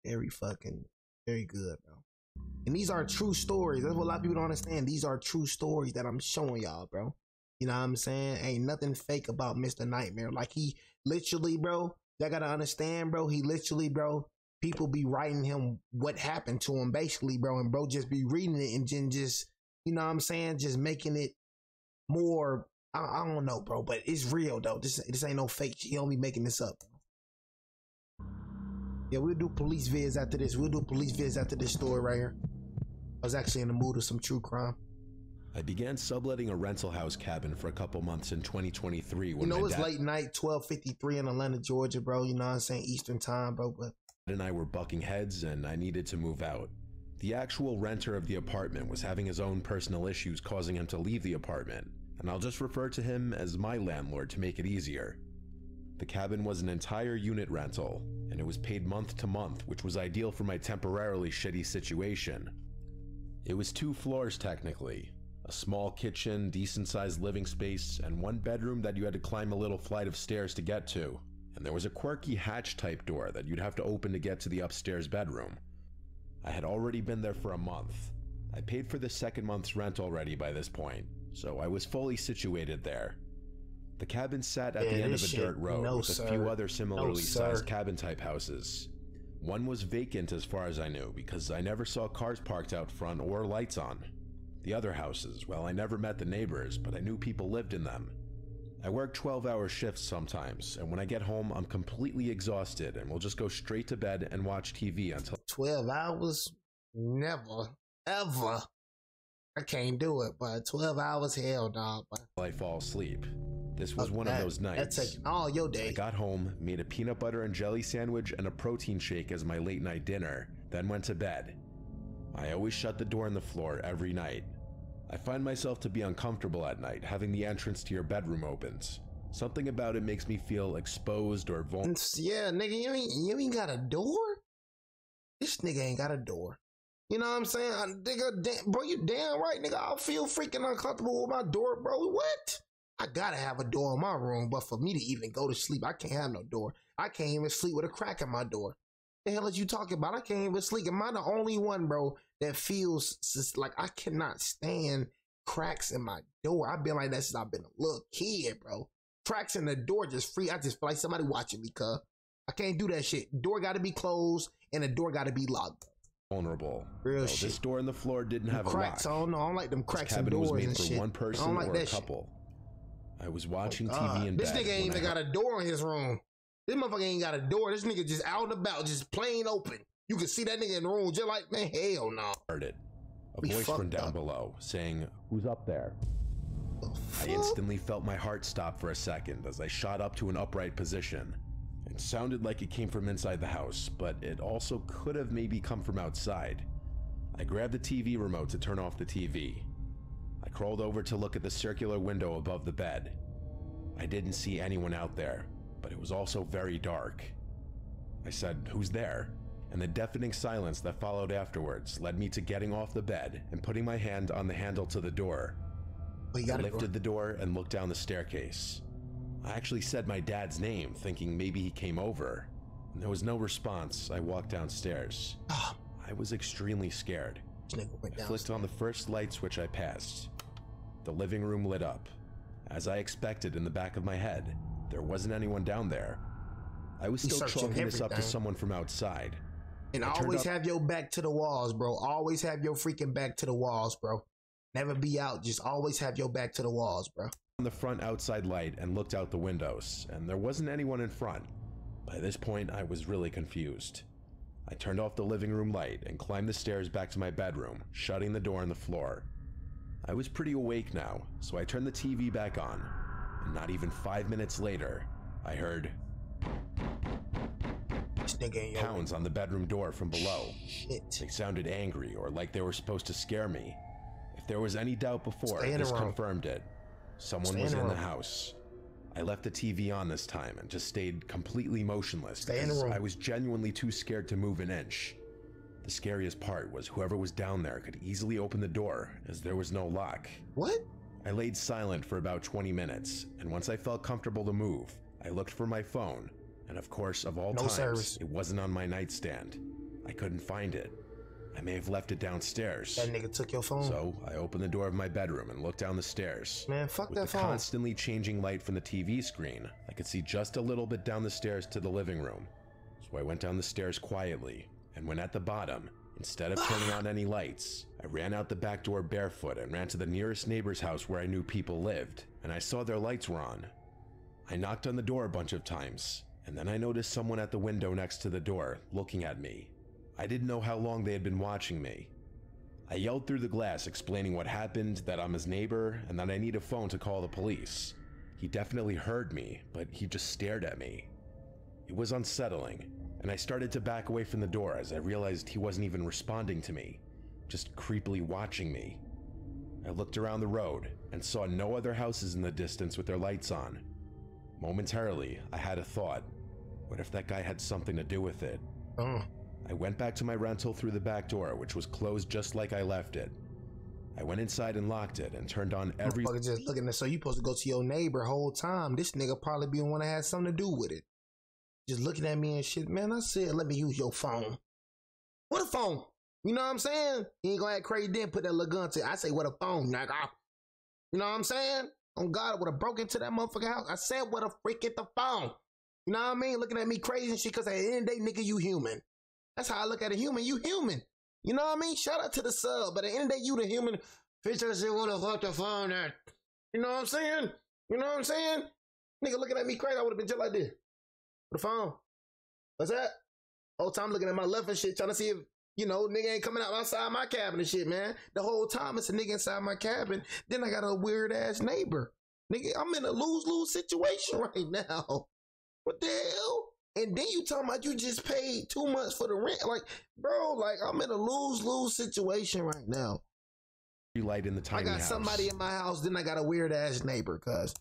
Very fucking, very good, bro. And these are true stories. That's what a lot of people don't understand. These are true stories that I'm showing y'all, bro. You know what I'm saying? Ain't nothing fake about Mr. Nightmare. Like, he literally, bro, y'all gotta understand, bro. He literally, bro, people be writing him what happened to him, basically, bro. And bro just be reading it and then just, you know what I'm saying? Just making it more, I don't know, bro. But it's real, though. This ain't no fake. He don't be making this up. Yeah, we'll do police vids after this. We'll do police vids after this story right here. I was actually in the mood of some true crime. I began subletting a rental house cabin for a couple months in 2023. When you know, it's late night, 12:53 in Atlanta, Georgia, bro. You know what I'm saying? Eastern time, bro. But and I were bucking heads and I needed to move out. The actual renter of the apartment was having his own personal issues causing him to leave the apartment, and I'll just refer to him as my landlord to make it easier. The cabin was an entire unit rental, and it was paid month to month, which was ideal for my temporarily shitty situation. It was 2 floors technically, a small kitchen, decent-sized living space, and 1 bedroom that you had to climb a little flight of stairs to get to, and there was a quirky hatch-type door that you'd have to open to get to the upstairs bedroom. I had already been there for a month. I paid for the 2nd month's rent already by this point, so I was fully situated there. The cabin sat at the end of a dirt road with a few other similarly sized cabin-type houses. One was vacant as far as I knew because I never saw cars parked out front or lights on. The other houses, well, I never met the neighbors, but I knew people lived in them. I work 12-hour shifts sometimes, and when I get home, I'm completely exhausted and will just go straight to bed and watch TV until 12 hours? Never, ever. I can't do it, but 12 hours, hell, dog. I fall asleep. This was one of those nights. That's taking all your day. I got home, made a peanut butter and jelly sandwich and a protein shake as my late night dinner, then went to bed. I always shut the door on the floor every night. I find myself to be uncomfortable at night, having the entrance to your bedroom opened. Something about it makes me feel exposed or vulnerable. Yeah, nigga, you ain't got a door? This nigga ain't got a door. You know what I'm saying? Nigga, bro, you damn right, nigga. I'll feel freaking uncomfortable with my door, bro. What? I gotta have a door in my room, but for me to even go to sleep, I can't have no door. I can't even sleep with a crack in my door. The hell is you talking about? I can't even sleep. Am I the only one, bro, that feels like I cannot stand cracks in my door? I've been like that since I've been a little kid, bro. Cracks in the door just free. I just feel like somebody watching me, cuz. I can't do that shit. Door gotta be closed and the door gotta be locked. Vulnerable. Real shit. This door in the floor didn't have cracks, a lock. I don't know. I don't like them cracks in doors was made and for shit. one person I don't like or that a couple. Shit. I was watching TV in bed. This nigga ain't even got a door in his room. This motherfucker ain't got a door. This nigga just out and about, just plain open. You can see that nigga in the room just like, man, hell no. Heard it. A voice from down below saying, "Who's up there?" I instantly felt my heart stop for a second as I shot up to an upright position. It sounded like it came from inside the house, but it also could have maybe come from outside. I grabbed the TV remote to turn off the TV. I crawled over to look at the circular window above the bed. I didn't see anyone out there, but it was also very dark. I said, "Who's there?" And the deafening silence that followed afterwards led me to getting off the bed and putting my hand on the handle to the door. I lifted the door and looked down the staircase. I actually said my dad's name, thinking maybe he came over. And there was no response. I walked downstairs. I was extremely scared. I flicked on the first light switch I passed. The living room lit up. As I expected in the back of my head, there wasn't anyone down there. I was still chalking this up to someone from outside. And always have your back to the walls, bro. Always have your freaking back to the walls, bro. Never be out. Just always have your back to the walls, bro. On the front outside light and looked out the windows, and there wasn't anyone in front. By this point, I was really confused. I turned off the living room light and climbed the stairs back to my bedroom, shutting the door on the floor. I was pretty awake now, so I turned the TV back on, and not even 5 minutes later, I heard pounds on the bedroom door from below. Shit. They sounded angry or like they were supposed to scare me. If there was any doubt before, this confirmed it. Someone was in the house. I left the TV on this time and just stayed completely motionless because I was genuinely too scared to move an inch. The scariest part was whoever was down there could easily open the door as there was no lock. What? I laid silent for about 20 minutes, and once I felt comfortable to move, I looked for my phone, and of course, of all times, it wasn't on my nightstand. I couldn't find it. I may have left it downstairs. That nigga took your phone. So I opened the door of my bedroom and looked down the stairs. Man, fuck With that the phone. constantly changing light from the TV screen, I could see just a little bit down the stairs to the living room. So I went down the stairs quietly, and when at the bottom, instead of turning on any lights, I ran out the back door barefoot and ran to the nearest neighbor's house where I knew people lived, and I saw their lights were on. I knocked on the door a bunch of times, and then I noticed someone at the window next to the door, looking at me. I didn't know how long they had been watching me. I yelled through the glass explaining what happened, that I'm his neighbor, and that I need a phone to call the police. He definitely heard me, but he just stared at me. It was unsettling, and I started to back away from the door as I realized he wasn't even responding to me, just creepily watching me. I looked around the road and saw no other houses in the distance with their lights on. Momentarily, I had a thought. What if that guy had something to do with it? I went back to my rental through the back door, which was closed just like I left it. I went inside and locked it and turned on every— Just looking at, so you supposed to go to your neighbor whole time. This nigga probably be the one that had something to do with it. Just looking at me and shit. Man, I said, let me use your phone. What a phone? You know what I'm saying? You ain't gonna act crazy then put that little gun to it. I say, what a phone, nigga. You know what I'm saying? On God, I would have broke into that motherfucking house. I said, what a freak at the phone. You know what I mean? Looking at me crazy and shit, because at the end of the day, nigga, you human. That's how I look at a human. You human. You know what I mean? Shout out to the sub. But at the end of the day, you the human. Bitch, I said, what the fuck the phone at? You know what I'm saying? You know what I'm saying? Nigga looking at me crazy, I would have been just like this. The phone. What's that? Whole time looking at my left and shit, trying to see if, you know, nigga ain't coming out outside my cabin and shit, man. The whole time it's a nigga inside my cabin. Then I got a weird ass neighbor. Nigga, I'm in a lose-lose situation right now. What the hell? And then you talking about you just paid 2 months for the rent. Like, bro, like I'm in a lose-lose situation right now. light in the tiny house. I got somebody in my house, then I got a weird ass neighbor, cuz.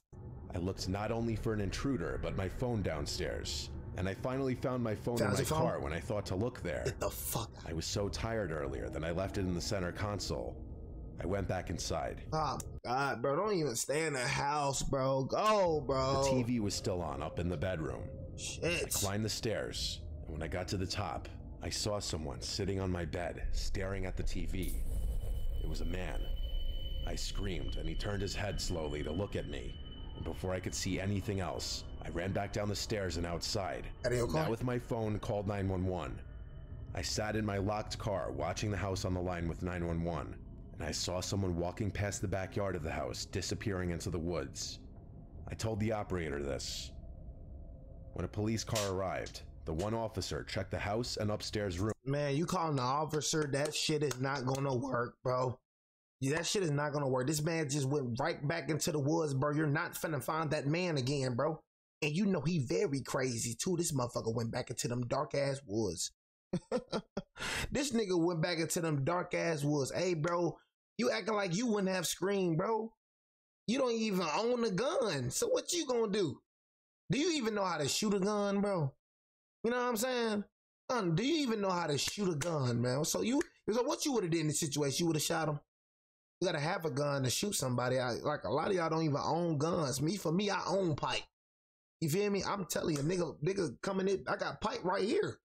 I looked not only for an intruder, but my phone downstairs. And I finally found my phone in my car when I thought to look there. Get the fuck out. I was so tired earlier that I left it in the center console. I went back inside. Oh my God, bro, don't even stay in the house, bro. Go, bro. The TV was still on up in the bedroom. Shit. I climbed the stairs, and when I got to the top, I saw someone sitting on my bed, staring at the TV. It was a man. I screamed, and he turned his head slowly to look at me. And before I could see anything else, I ran back down the stairs and outside. Now with my phone, called 911. I sat in my locked car, watching the house on the line with 911, and I saw someone walking past the backyard of the house, disappearing into the woods. I told the operator this. When a police car arrived, the one officer checked the house and upstairs room. Man, you calling the officer, that shit is not gonna work, bro. Yeah, that shit is not gonna work. This man just went right back into the woods, bro. You're not finna find that man again, bro. And you know he very crazy too. This motherfucker went back into them dark ass woods. This nigga went back into them dark ass woods. Hey, bro, you acting like you wouldn't have screamed, bro. You don't even own a gun. So what you gonna do? Do you even know how to shoot a gun, bro? You know what I'm saying? Do you even know how to shoot a gun, man? So what you would have did in this situation? You would have shot him. You gotta have a gun to shoot somebody. Like a lot of y'all don't even own guns. For me, I own pipe. You feel me? I'm telling you, nigga coming in. I got pipe right here.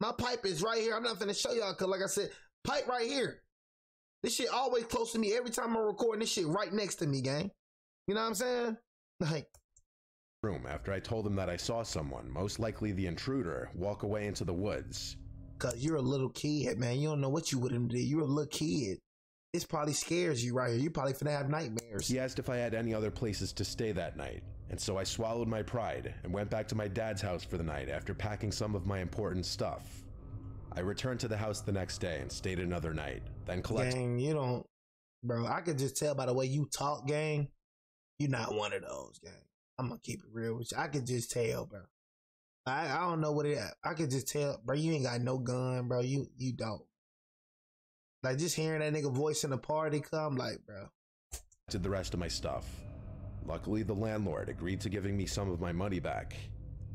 My pipe is right here. I'm not finna show y'all, cause like I said, pipe right here. This shit always close to me. Every time I'm recording, this shit right next to me, gang. You know what I'm saying? Like. Room after I told him that I saw someone, most likely the intruder, walk away into the woods. Cause you're a little kid, man. You don't know what you would have did. You're a little kid. This probably scares you right here. You probably finna have nightmares. He asked if I had any other places to stay that night, and so I swallowed my pride and went back to my dad's house for the night after packing some of my important stuff. I returned to the house the next day and stayed another night, then collected— Gang, you don't, bro, I could just tell by the way you talk, gang, you're not one of those, gang. I'm gonna keep it real with you. I could just tell, bro. I don't know what it is. I could just tell, bro, you ain't got no gun, bro. You don't. Like, just hearing that nigga voice in the party come, like, bro. Did the rest of my stuff. Luckily, the landlord agreed to giving me some of my money back.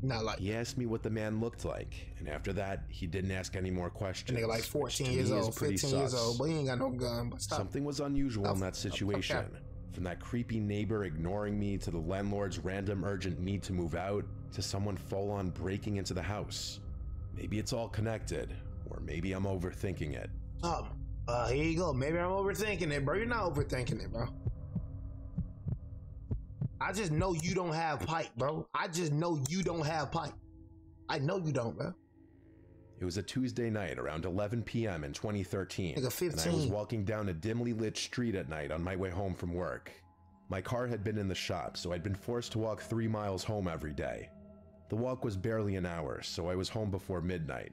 Not like he asked me what the man looked like, and after that, he didn't ask any more questions. Nigga like 14 years old, 15 years old, but he ain't got no gun. But stop. Something was unusual in that situation. From that creepy neighbor ignoring me, to the landlord's random urgent need to move out, to someone full-on breaking into the house. Maybe it's all connected, or maybe I'm overthinking it. Here you go. Maybe I'm overthinking it, bro. You're not overthinking it, bro. I just know you don't have pipe, bro. I just know you don't have pipe. I know you don't, bro. It was a Tuesday night around 11 p.m. in 2013, Nigga, 15. and I was walking down a dimly lit street at night on my way home from work. My car had been in the shop, so I'd been forced to walk 3 miles home every day. The walk was barely an hour, so I was home before midnight.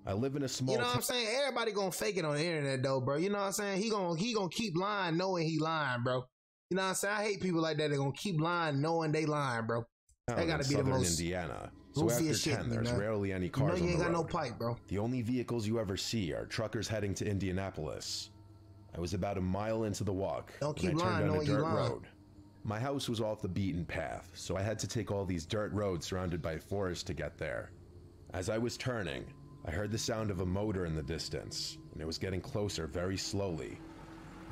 I live in a small You know what I'm saying? Everybody gonna fake it on the internet though, bro. You know what I'm saying? He gonna keep lying knowing he lying, bro. You know what I'm saying? I hate people like that. They're gonna keep lying knowing they lying, bro. That gotta be the most Indiana. So after 10, there's rarely any cars on the road. You ain't got no pipe, bro. The only vehicles you ever see are truckers heading to Indianapolis. I was about a mile into the walk Don't keep when I lying turned on a knowing you dirt lying. road. My house was off the beaten path, so I had to take all these dirt roads surrounded by forest to get there. As I was turning, I heard the sound of a motor in the distance, and it was getting closer very slowly.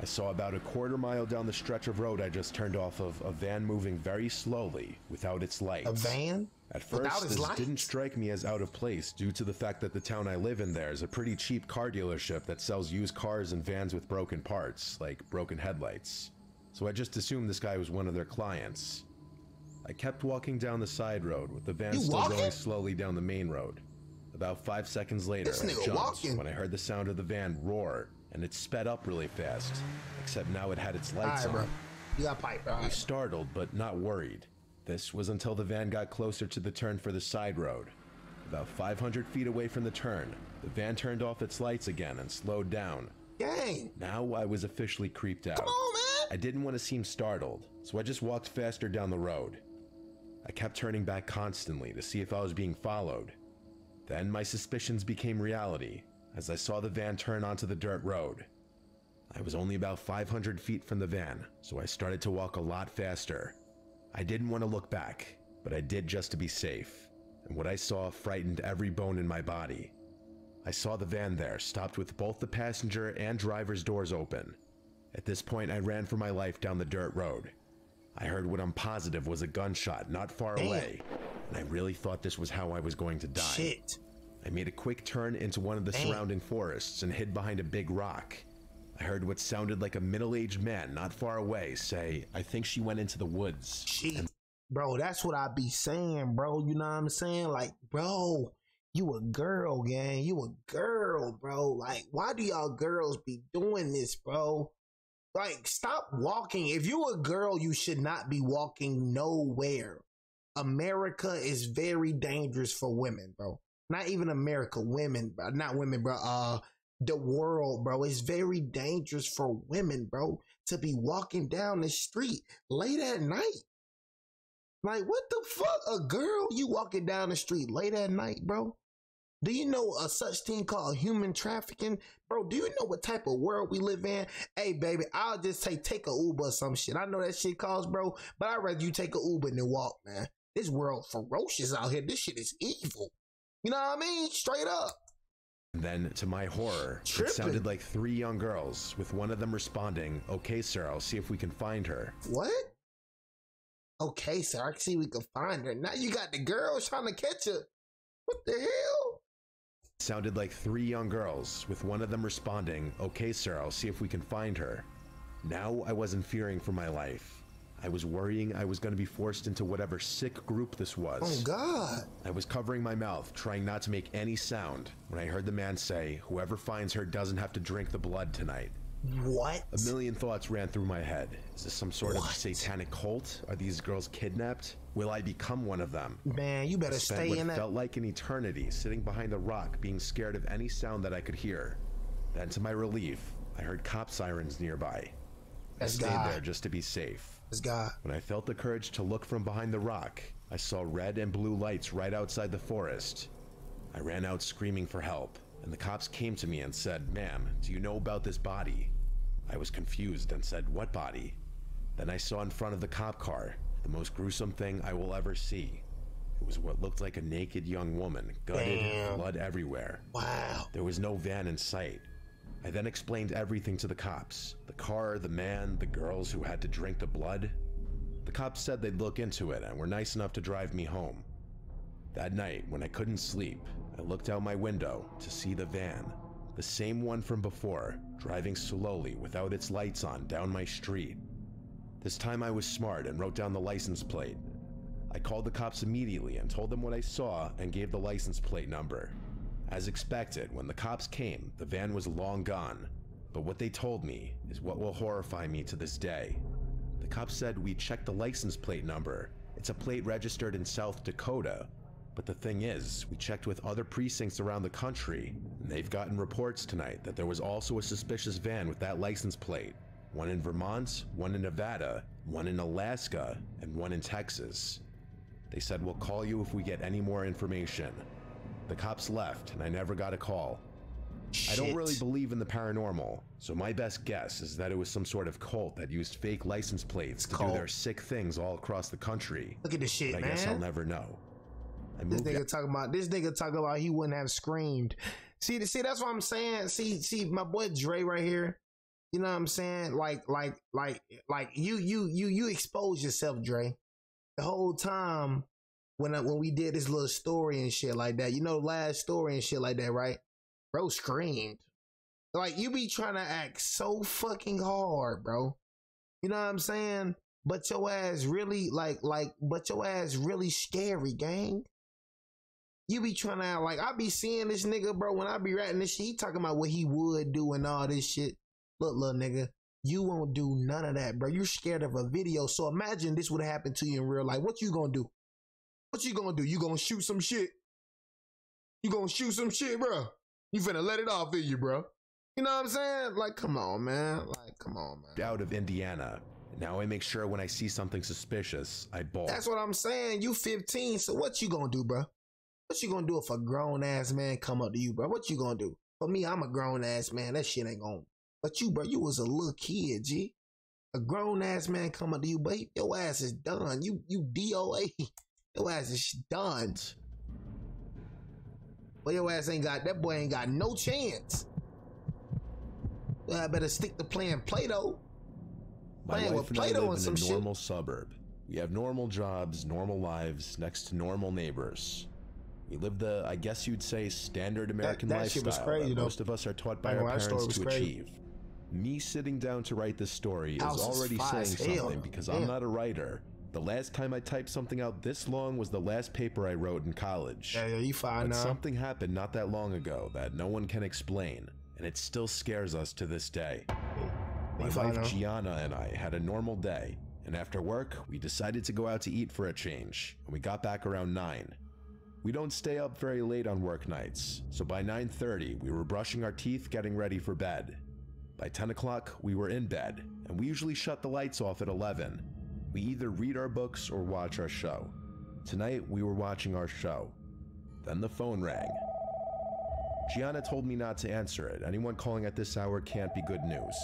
I saw about a quarter mile down the stretch of road I just turned off of a van moving very slowly without its lights. A van? At first, this didn't strike me as out of place due to the fact that the town I live in there is a pretty cheap car dealership that sells used cars and vans with broken parts, like broken headlights. So I just assumed this guy was one of their clients. I kept walking down the side road with the van still going slowly down the main road. About 5 seconds later, I jumped when I heard the sound of the van roar, and it sped up really fast, except now it had its lights on. Bro. You got pipe, bro. I was startled, but not worried. This was until the van got closer to the turn for the side road. About 500 feet away from the turn, the van turned off its lights again and slowed down. Dang. Now I was officially creeped out. Come on, man. I didn't want to seem startled, so I just walked faster down the road. I kept turning back constantly to see if I was being followed. Then my suspicions became reality as I saw the van turn onto the dirt road. I was only about 500 feet from the van, so I started to walk a lot faster. I didn't want to look back, but I did just to be safe, and what I saw frightened every bone in my body. I saw the van there, stopped with both the passenger and driver's doors open. At this point, I ran for my life down the dirt road. I heard what I'm positive was a gunshot not far away, and I really thought this was how I was going to die. Shit. I made a quick turn into one of the surrounding forests and hid behind a big rock. I heard what sounded like a middle-aged man not far away say, "I think she went into the woods." Shit. Bro, that's what I be saying, bro. You know what I'm saying? Like, bro, you a girl, gang. You a girl, bro. Like, why do y'all girls be doing this, bro? Like, stop walking. If you a girl, you should not be walking nowhere. America is very dangerous for women, bro. Not even America, women, not women, bro. The world, bro. It's very dangerous for women, bro, to be walking down the street late at night. Like, what the fuck? A girl, you walking down the street late at night, bro? Do you know a such thing called human trafficking? Bro, do you know what type of world we live in? Hey, baby, I'll just say take a Uber or some shit. I know that shit costs, bro, but I'd rather you take a Uber than walk, man. This world ferocious out here. This shit is evil. You know what I mean? Straight up. Then, to my horror, it sounded like 3 young girls, with one of them responding, "Okay, sir, I'll see if we can find her." What? Okay, sir, I can see we can find her. Now you got the girls trying to catch her. What the hell? It sounded like 3 young girls, with one of them responding, "Okay, sir, I'll see if we can find her." Now I wasn't fearing for my life. I was worrying I was going to be forced into whatever sick group this was. Oh, God. I was covering my mouth, trying not to make any sound, when I heard the man say, "Whoever finds her doesn't have to drink the blood tonight." What? A million thoughts ran through my head. Is this some sort of satanic cult? Are these girls kidnapped? Will I become one of them? Man, you better stay in that. What felt like an eternity, sitting behind a rock, being scared of any sound that I could hear. Then, to my relief, I heard cop sirens nearby. I stayed there just to be safe. God. When I felt the courage to look from behind the rock, I saw red and blue lights right outside the forest. I ran out screaming for help, and the cops came to me and said, "Ma'am, do you know about this body?" I was confused and said, "What body?" Then I saw in front of the cop car the most gruesome thing I will ever see. It was what looked like a naked young woman, gutted, blood everywhere. Wow. There was no van in sight. I then explained everything to the cops. The car, the man, the girls who had to drink the blood. The cops said they'd look into it and were nice enough to drive me home. That night, when I couldn't sleep, I looked out my window to see the van, the same one from before, driving slowly without its lights on down my street. This time I was smart and wrote down the license plate. I called the cops immediately and told them what I saw and gave the license plate number. As expected, when the cops came, the van was long gone. But what they told me is what will horrify me to this day. The cops said we checked the license plate number. It's a plate registered in South Dakota. But the thing is, we checked with other precincts around the country, and they've gotten reports tonight that there was also a suspicious van with that license plate. One in Vermont, one in Nevada, one in Alaska, and one in Texas. They said we'll call you if we get any more information. The cops left, and I never got a call. Shit. I don't really believe in the paranormal, so my best guess is that it was some sort of cult that used fake license plates to do their sick things all across the country. Look at this shit, but man. I guess I'll never know. This nigga talking about he wouldn't have screamed. See, that's what I'm saying. See, my boy Dre right here. You know what I'm saying? Like you expose yourself, Dre. The whole time when we did this little story and shit like that, you know, last story and shit like that, right? Bro screamed. Like, you be trying to act so fucking hard, bro. You know what I'm saying? But your ass really but your ass really scary, gang. You be trying to act like, I be seeing this nigga, bro, when I be writing this shit, he talking about what he would do and all this shit. Look, little nigga, you won't do none of that, bro. You're scared of a video. So imagine this would happen to you in real life. What you gonna do? What you gonna do? You gonna shoot some shit? You gonna shoot some shit, bro? You finna let it off of you, bro. You know what I'm saying? Like, come on, man. Like, come on, man. Out of Indiana. Now I make sure when I see something suspicious, I bolt. That's what I'm saying. You 15, so what you gonna do, bro? What you gonna do if a grown-ass man come up to you, bro? What you gonna do? For me, I'm a grown-ass man. That shit ain't gonna... But you, bro, you was a little kid, G. A grown-ass man come up to you, but your ass is done. You DOA. Your ass is done. But your ass ain't got... That boy ain't got no chance. I better stick to playing Play-Doh. My wife and I live in a normal suburb. We have normal jobs, normal lives, next to normal neighbors. We live the, I guess you'd say, standard American lifestyle was crazy, that most of us are taught by our parents to achieve. Me sitting down to write this story is already saying something because I'm not a writer. The last time I typed something out this long was the last paper I wrote in college. Yeah, you fine now. Something happened not that long ago that no one can explain, and it still scares us to this day. My wife Gianna and I had a normal day, and after work, we decided to go out to eat for a change, and we got back around 9. We don't stay up very late on work nights, so by 9:30, we were brushing our teeth getting ready for bed. By 10 o'clock, we were in bed, and we usually shut the lights off at 11. We either read our books or watch our show. Tonight, we were watching our show. Then the phone rang. Gianna told me not to answer it. Anyone calling at this hour can't be good news.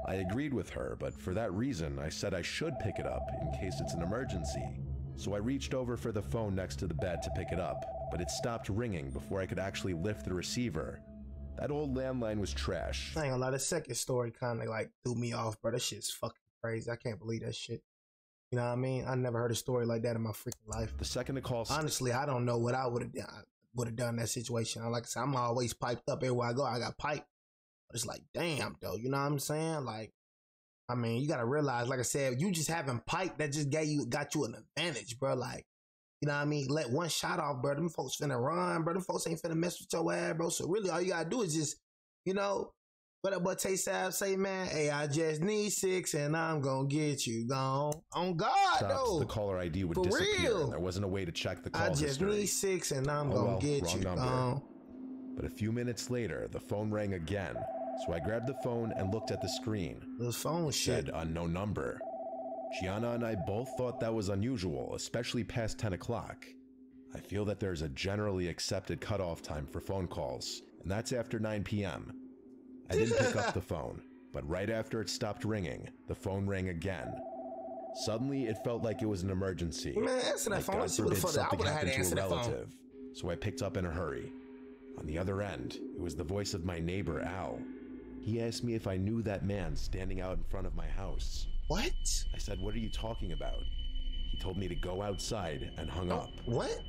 I agreed with her, but for that reason, I said I should pick it up in case it's an emergency. So I reached over for the phone next to the bed to pick it up, but it stopped ringing before I could actually lift the receiver. That old landline was trash. I ain't gonna lie, the second story kind of like threw me off, bro. That shit's fucking crazy. I can't believe that shit. You know what I mean? I never heard a story like that in my freaking life. The second the call... Honestly, I don't know what I would have done in that situation. Like I said, I'm always piped up everywhere I go. I got piped. But it's like, damn, though. You know what I'm saying? Like, I mean, you gotta realize, like I said, you just having pipe that just got you an advantage, bro. Like, you know what I mean? Let one shot off, bro. Them folks finna run, bro. Them folks ain't finna mess with your ass, bro. So really, all you gotta do is just, you know, what that boy Tay Sav say, man? Hey, I just need 6 and I'm gonna get you gone. On God, though. The caller ID would disappear. And there wasn't a way to check the call history. I just need 6 and I'm gonna get you gone. But a few minutes later, the phone rang again. So I grabbed the phone and looked at the screen. The phone said unknown number. Gianna and I both thought that was unusual, especially past 10 o'clock. I feel that there's a generally accepted cutoff time for phone calls, and that's after 9 p.m. I didn't pick up the phone, but right after it stopped ringing, the phone rang again. Suddenly, it felt like it was an emergency. Man, answer that phone. God forbid something happened to a relative. So I picked up in a hurry. On the other end, it was the voice of my neighbor, Al. He asked me if I knew that man standing out in front of my house. What? I said, what are you talking about? He told me to go outside and hung up. What?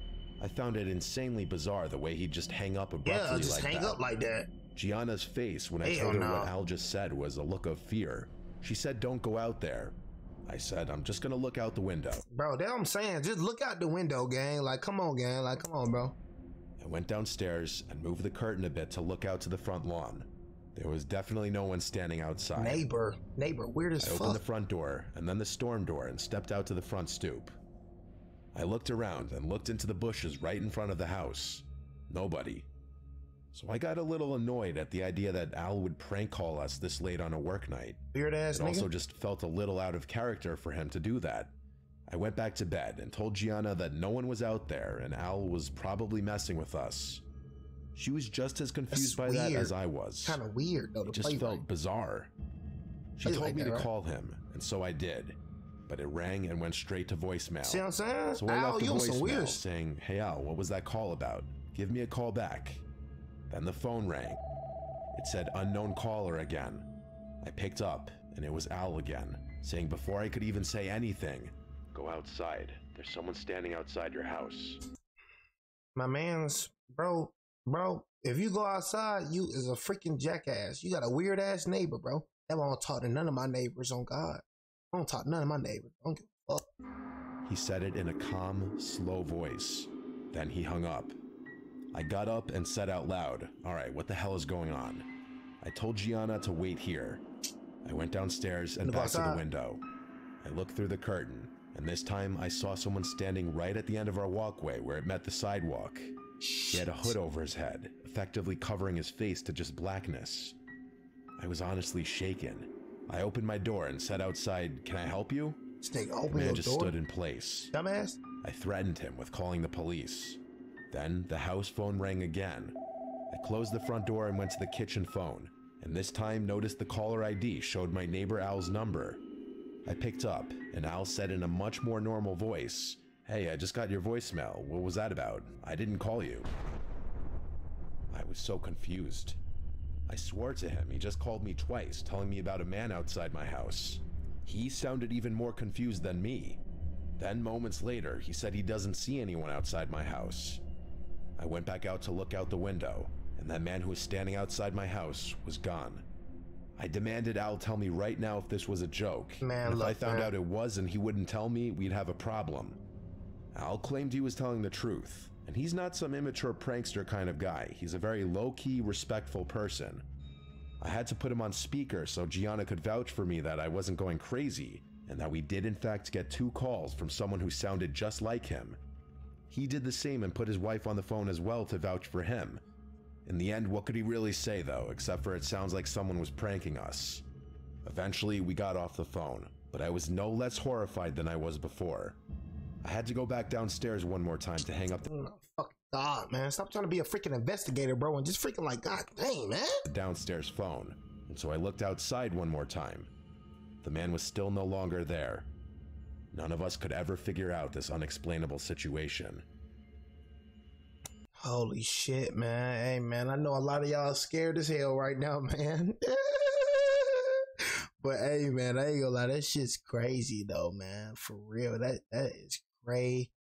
I found it insanely bizarre the way he'd just hang up abruptly Yeah, just like hang that. up like that. Gianna's face when I Hell told her no. what Al just said was a look of fear. She said, "Don't go out there." I said, "I'm just gonna look out the window." Bro, that's what I'm saying. Just look out the window, gang. Like, come on, gang. Like, come on, bro. I went downstairs and moved the curtain a bit to look out to the front lawn. There was definitely no one standing outside. Neighbor, weird as I fuck. opened the front door and then the storm door and stepped out to the front stoop. I looked around and looked into the bushes right in front of the house. Nobody. So I got a little annoyed at the idea that Al would prank call us this late on a work night. Weird ass It nigga. also just felt a little out of character for him to do that. I went back to bed and told Gianna that no one was out there and Al was probably messing with us. She was just as confused by that as I was. Kind of weird though. It just felt bizarre. She told me to call him, and so I did. But it rang and went straight to voicemail. See what I'm saying? So I Al, left the you some voicemail weird. saying, "Hey Al, what was that call about? Give me a call back." Then the phone rang. It said unknown caller again. I picked up, and it was Al again, saying before I could even say anything, "Go outside. There's someone standing outside your house." My man's, bro, if you go outside, you is a freaking jackass. You got a weird ass neighbor, bro. That won't talk to none of my neighbors, on God. I don't talk to none of my neighbors. I don't give a fuck. He said it in a calm, slow voice. Then he hung up. I got up and said out loud, "All right, what the hell is going on?" I told Gianna to wait here. I went downstairs and back to the window. I looked through the curtain, and this time I saw someone standing right at the end of our walkway where it met the sidewalk. He had a hood over his head, effectively covering his face to just blackness. I was honestly shaken. I opened my door and said outside, "Can I help you?" Snake, The open man your just door. stood in place. Dumbass. I threatened him with calling the police. Then the house phone rang again. I closed the front door and went to the kitchen phone, and this time noticed the caller ID showed my neighbor Al's number. I picked up, and Al said in a much more normal voice, "Hey, I just got your voicemail. What was that about? I didn't call you." I was so confused. I swore to him he just called me twice, telling me about a man outside my house. He sounded even more confused than me. Then moments later, he said he doesn't see anyone outside my house. I went back out to look out the window, and that man who was standing outside my house was gone. I demanded Al tell me right now if this was a joke. Man, And if look, I found man. out it was and he wouldn't tell me, we'd have a problem. Al claimed he was telling the truth, and he's not some immature prankster kind of guy. He's a very low-key, respectful person. I had to put him on speaker so Gianna could vouch for me that I wasn't going crazy, and that we did in fact get 2 calls from someone who sounded just like him. He did the same and put his wife on the phone as well to vouch for him. In the end, what could he really say though, except for it sounds like someone was pranking us. Eventually, we got off the phone, but I was no less horrified than I was before. I had to go back downstairs one more time to hang up the Oh, fuck God, man. Stop trying to be a freaking investigator, bro, and just freaking like, God dang, man. downstairs phone, and so I looked outside one more time. The man was still no longer there. None of us could ever figure out this unexplainable situation. Holy shit, man. Hey, man, I know a lot of y'all are scared as hell right now, man. But hey, man, I ain't gonna lie, that shit's crazy though, man. For real, that is crazy.